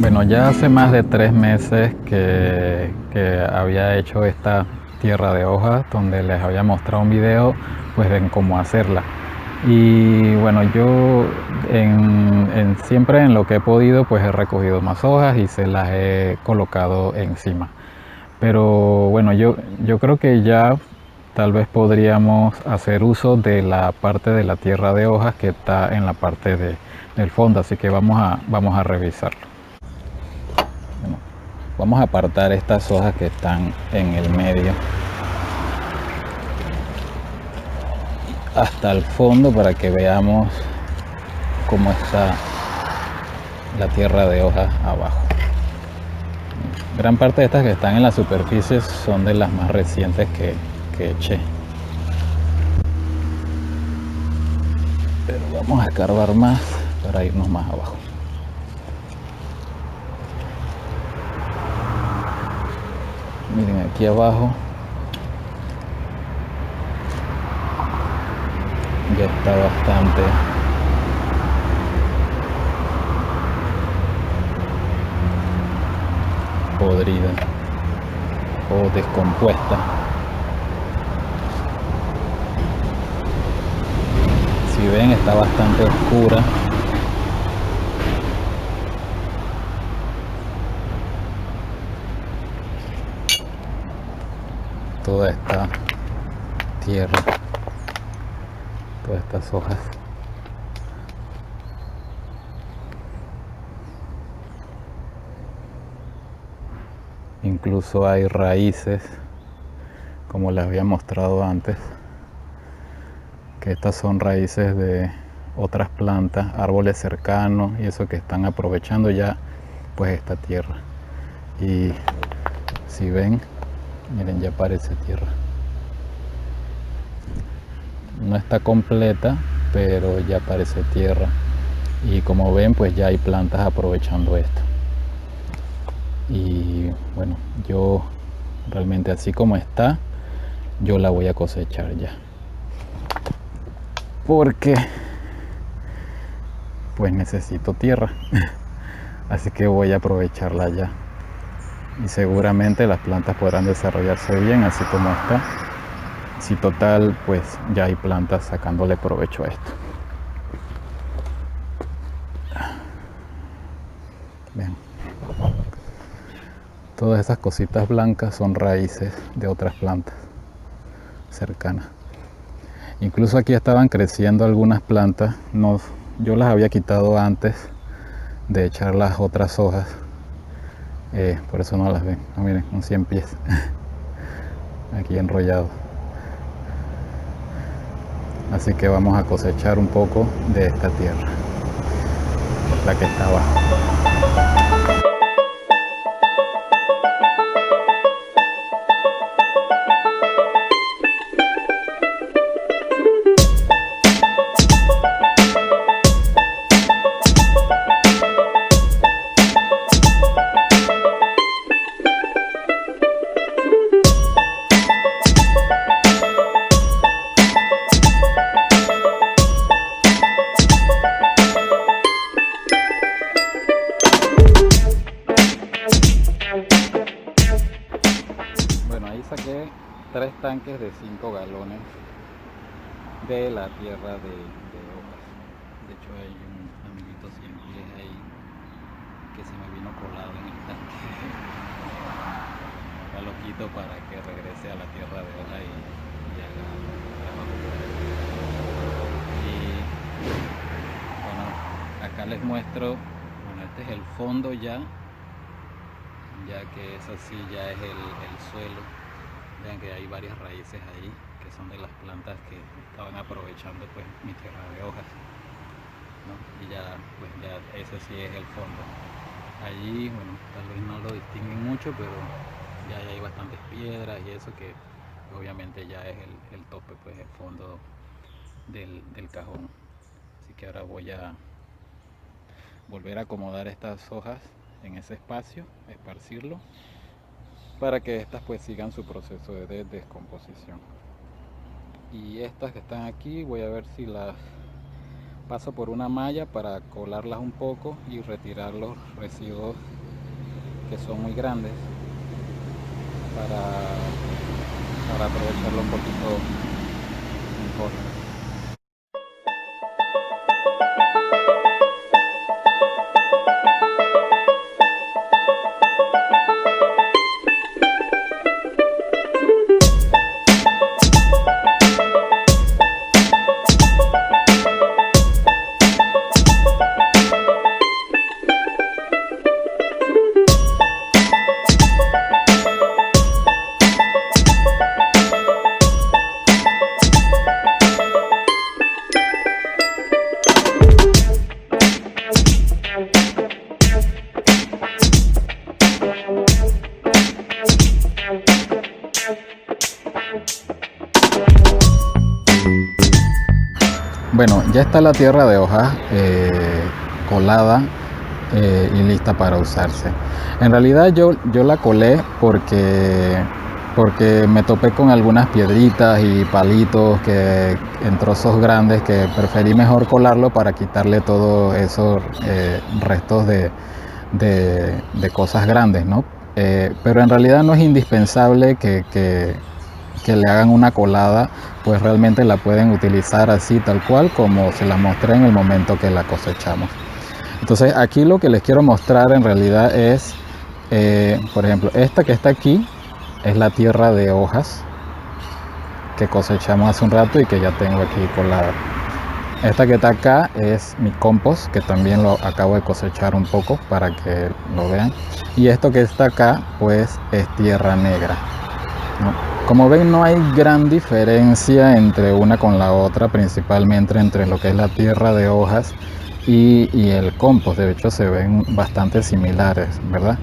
Bueno, ya hace más de 3 meses que había hecho esta tierra de hojas, donde les había mostrado un video pues de cómo hacerla. Y bueno, yo siempre en lo que he podido pues he recogido más hojas y se las he colocado encima. Pero bueno, yo creo que ya tal vez podríamos hacer uso de la parte de la tierra de hojas que está en la parte del fondo, así que vamos a revisarlo. Bueno, vamos a apartar estas hojas que están en el medio hasta el fondo para que veamos cómo está la tierra de hojas abajo. Gran parte de estas que están en la superficie son de las más recientes que eché. Pero vamos a escarbar más para irnos más abajo. Miren, aquí abajo ya está bastante podrida o descompuesta. Si ven, está bastante oscura. Toda esta tierra, todas estas hojas. Incluso hay raíces, como les había mostrado antes, que estas son raíces de otras plantas, árboles cercanos y eso, que están aprovechando ya pues esta tierra. Y si ven, miren, ya parece tierra. No está completa, pero ya parece tierra. Y como ven, pues ya hay plantas aprovechando esto. Y bueno, yo realmente así como está, yo la voy a cosechar ya. Porque pues necesito tierra. Así que voy a aprovecharla ya. Y seguramente las plantas podrán desarrollarse bien así como está. Si total, pues ya hay plantas sacándole provecho a esto. Vean. Todas esas cositas blancas son raíces de otras plantas cercanas. Incluso aquí estaban creciendo algunas plantas. No, yo las había quitado antes de echar las otras hojas. Por eso no las ven. No, miren, un 100 pies. Aquí enrollado. Así que vamos a cosechar un poco de esta tierra, la que está abajo. Bueno, ahí saqué 3 tanques de 5 galones de la tierra de hojas. De hecho hay un amiguito 100 pies ahí que se me vino colado en el tanque. Ya lo quito para que regrese a la tierra de hoja y haga trabajo por ahí. Y bueno, acá les muestro, bueno, este es el fondo ya que es así, ya es el suelo. Vean que hay varias raíces ahí que son de las plantas que estaban aprovechando pues mi tierra de hojas, ¿no? Y ya pues ya ese sí es el fondo. Allí, bueno, tal vez no lo distinguen mucho, pero ya hay bastantes piedras y eso, que obviamente ya es el tope, pues el fondo del cajón. Así que ahora voy a volver a acomodar estas hojas en ese espacio, esparcirlo, para que estas pues sigan su proceso de descomposición. Y estas que están aquí voy a ver si las paso por una malla para colarlas un poco y retirar los residuos que son muy grandes para, para aprovecharlo un poquito mejor. Bueno, ya está la tierra de hojas colada y lista para usarse. En realidad yo la colé porque me topé con algunas piedritas y palitos que en trozos grandes que preferí mejor colarlo para quitarle todos esos restos de cosas grandes, ¿no? Pero en realidad no es indispensable que le hagan una colada, pues realmente la pueden utilizar así tal cual como se la mostré en el momento que la cosechamos. Entonces aquí lo que les quiero mostrar en realidad es, por ejemplo, esta que está aquí es la tierra de hojas que cosechamos hace un rato y que ya tengo aquí colada. Esta que está acá es mi compost, que también lo acabo de cosechar un poco para que lo vean. Y esto que está acá pues es tierra negra, ¿no? Como ven, no hay gran diferencia entre una con la otra, principalmente entre lo que es la tierra de hojas y el compost. De hecho se ven bastante similares, ¿verdad?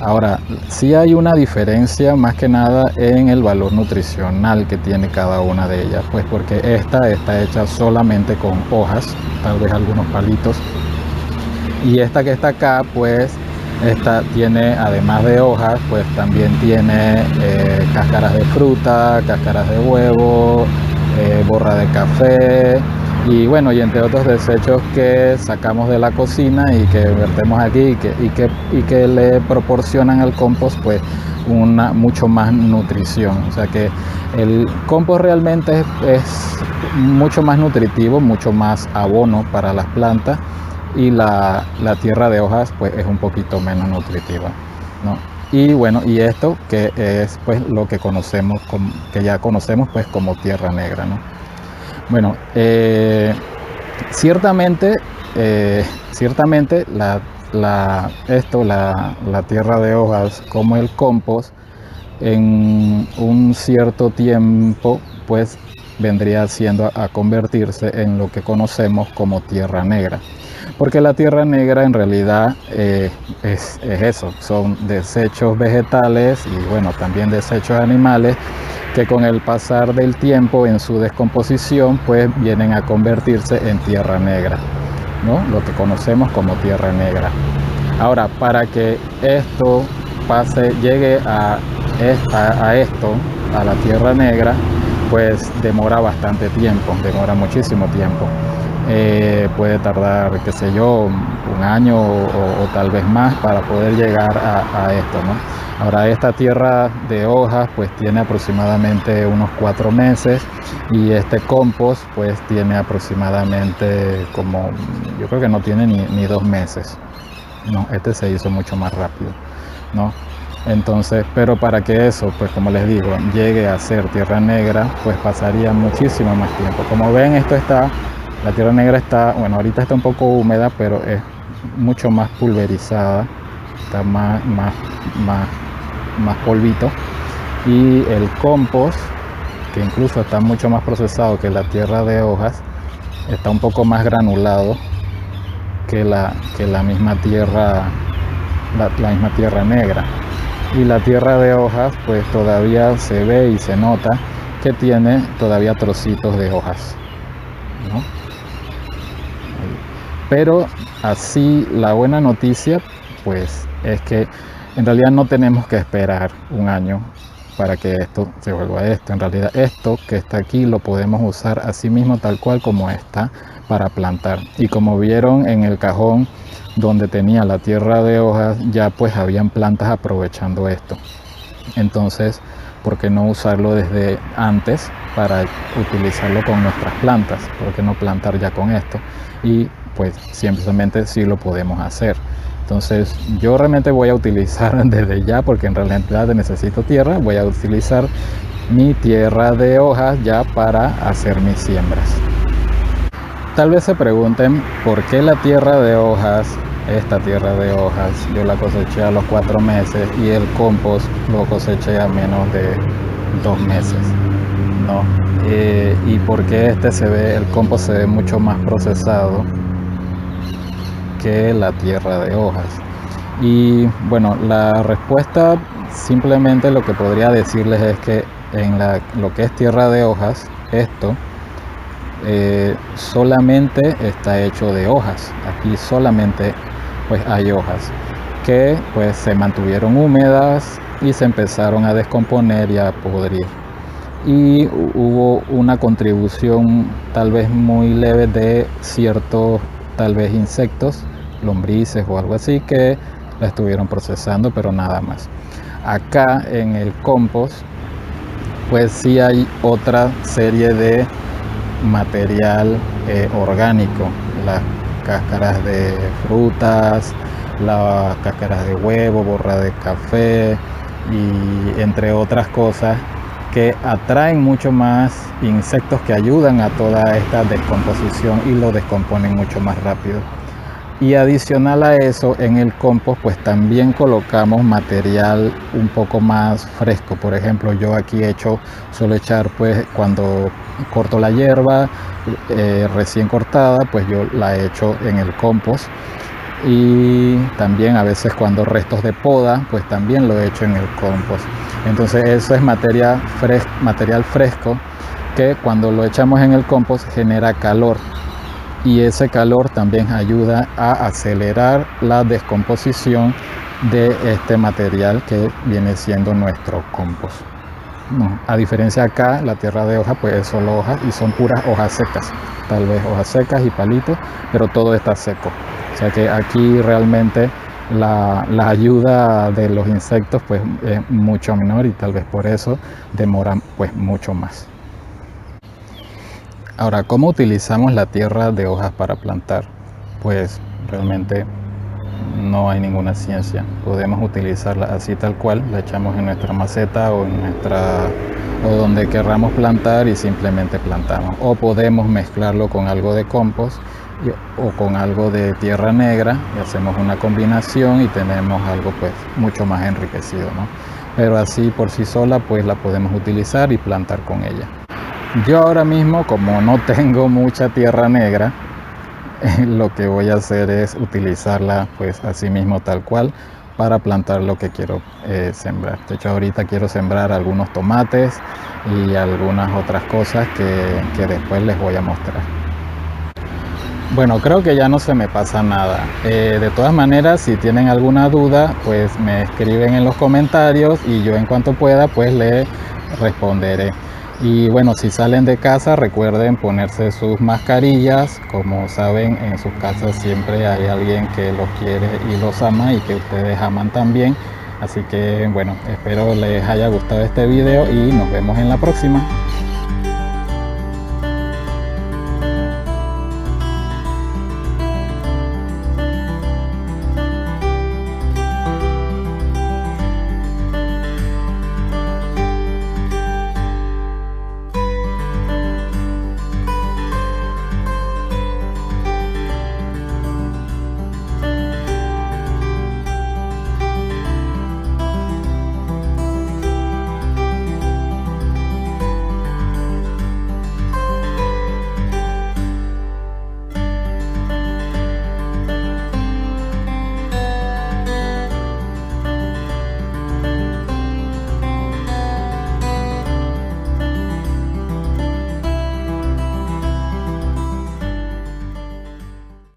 Ahora, sí hay una diferencia más que nada en el valor nutricional que tiene cada una de ellas, pues porque esta está hecha solamente con hojas, tal vez algunos palitos, y esta que está acá pues esta tiene, además de hojas, pues también tiene cáscaras de fruta, cáscaras de huevo, borra de café y bueno, y entre otros desechos que sacamos de la cocina y que vertemos aquí y que le proporcionan al compost pues mucho más nutrición. O sea que el compost realmente es mucho más nutritivo, mucho más abono para las plantas, y la tierra de hojas pues es un poquito menos nutritiva, ¿no? Y bueno, y esto que es pues lo que conocemos, que ya conocemos pues como tierra negra, ¿no? Bueno, ciertamente la tierra de hojas como el compost en un cierto tiempo pues vendría siendo a convertirse en lo que conocemos como tierra negra, porque la tierra negra en realidad es eso, son desechos vegetales y bueno, también desechos animales que con el pasar del tiempo en su descomposición pues vienen a convertirse en tierra negra, ¿no? Lo que conocemos como tierra negra. Ahora, para que esto llegue a la tierra negra, pues demora bastante tiempo, demora muchísimo tiempo. Puede tardar, qué sé yo, un año o tal vez más para poder llegar a esto, ¿no? Ahora, esta tierra de hojas pues tiene aproximadamente unos 4 meses y este compost pues tiene aproximadamente como, yo creo que no tiene ni 2 meses. No, este se hizo mucho más rápido, ¿no? Entonces, pero para que eso, pues como les digo, llegue a ser tierra negra, pues pasaría muchísimo más tiempo. Como ven, la tierra negra está, bueno, ahorita está un poco húmeda, pero es mucho más pulverizada, está más polvito. Y el compost, que incluso está mucho más procesado que la tierra de hojas, está un poco más granulado que la misma tierra negra. Y la tierra de hojas pues todavía se ve y se nota que tiene todavía trocitos de hojas, ¿no? Pero así, la buena noticia pues es que en realidad no tenemos que esperar un año para que esto se vuelva esto. En realidad esto que está aquí lo podemos usar así mismo tal cual como está, para plantar. Y como vieron en el cajón donde tenía la tierra de hojas, ya pues habían plantas aprovechando esto. Entonces, ¿por qué no usarlo desde antes para utilizarlo con nuestras plantas? ¿Por qué no plantar ya con esto? Y pues simplemente sí lo podemos hacer. Entonces yo realmente voy a utilizar desde ya, porque en realidad necesito tierra, voy a utilizar mi tierra de hojas ya para hacer mis siembras. Tal vez se pregunten por qué la tierra de hojas, esta tierra de hojas, yo la coseché a los 4 meses y el compost lo coseché a menos de 2 meses, ¿no? Y por qué el compost se ve mucho más procesado que la tierra de hojas. Y bueno, la respuesta simplemente lo que podría decirles es que en lo que es tierra de hojas, esto solamente está hecho de hojas. Aquí solamente pues hay hojas que pues se mantuvieron húmedas y se empezaron a descomponer y a podrir. Y hubo una contribución tal vez muy leve de ciertos tal vez insectos, lombrices o algo así, que la estuvieron procesando, pero nada más. Acá en el compost pues sí hay otra serie de material orgánico, las cáscaras de frutas, las cáscaras de huevo, borra de café y entre otras cosas que atraen mucho más insectos que ayudan a toda esta descomposición y lo descomponen mucho más rápido. Y adicional a eso, en el compost pues también colocamos material un poco más fresco. Por ejemplo, yo aquí suelo echar pues cuando corto la hierba recién cortada, pues yo la echo en el compost. Y también a veces cuando restos de poda, pues también lo echo en el compost. Entonces eso es material fresco que cuando lo echamos en el compost genera calor. Y ese calor también ayuda a acelerar la descomposición de este material que viene siendo nuestro compost. No, a diferencia acá, la tierra de hoja pues es solo hojas y son puras hojas secas, tal vez hojas secas y palitos, pero todo está seco. O sea que aquí realmente la ayuda de los insectos pues es mucho menor y tal vez por eso demora pues mucho más. Ahora, ¿cómo utilizamos la tierra de hojas para plantar? Pues realmente no hay ninguna ciencia. Podemos utilizarla así tal cual, la echamos en nuestra maceta o donde querramos plantar y simplemente plantamos. O podemos mezclarlo con algo de compost o con algo de tierra negra y hacemos una combinación y tenemos algo pues mucho más enriquecido, ¿no? Pero así por sí sola pues la podemos utilizar y plantar con ella. Yo ahora mismo, como no tengo mucha tierra negra, lo que voy a hacer es utilizarla pues así mismo tal cual para plantar lo que quiero sembrar. De hecho ahorita quiero sembrar algunos tomates y algunas otras cosas que después les voy a mostrar. Bueno, creo que ya no se me pasa nada. De todas maneras, si tienen alguna duda, pues me escriben en los comentarios y yo en cuanto pueda pues les responderé. Y bueno, si salen de casa recuerden ponerse sus mascarillas. Como saben, en sus casas siempre hay alguien que los quiere y los ama y que ustedes aman también. Así que bueno, espero les haya gustado este video y nos vemos en la próxima.